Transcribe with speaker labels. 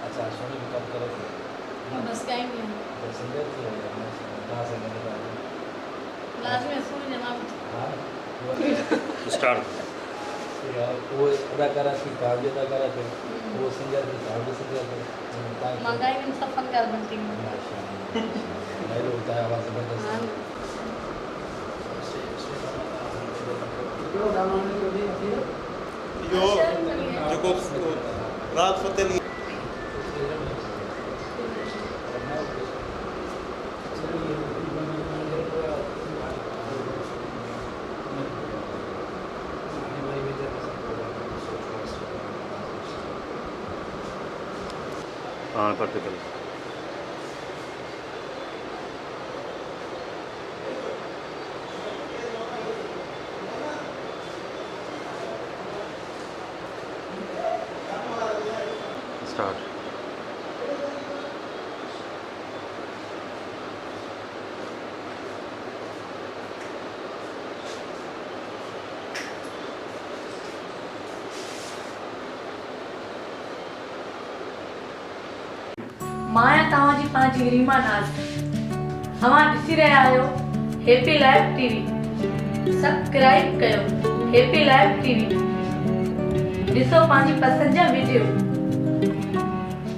Speaker 1: अच्छा सोनी भी कब करो
Speaker 2: बस कहीं नहीं
Speaker 1: तो सिंगर की हो गया कहाँ से मैंने कहा
Speaker 2: लास्ट में सुन लेना
Speaker 1: हाँ
Speaker 3: स्टार्ट
Speaker 1: यार वो अदाकारा थी काव्य अदाकारा थे वो सिंगर थी काव्य सिंगर थे
Speaker 2: महंगाई में सब फनकार बनती है
Speaker 1: नहीं होता है आवाज़ जबरदस्त
Speaker 4: यो जेको रात फतेह ली
Speaker 3: हाँ करते चलो स्टार्ट
Speaker 2: माया तव्हांजी पंहिंजी रीमा नाज़ तव्हां ॾिसी रहिया आहियो हैप्पी लाइफ टीवी सब्सक्राइब कयो हैप्पी लाइफ टीवी ॾिसो पंहिंजी पसंदि जा वीडियो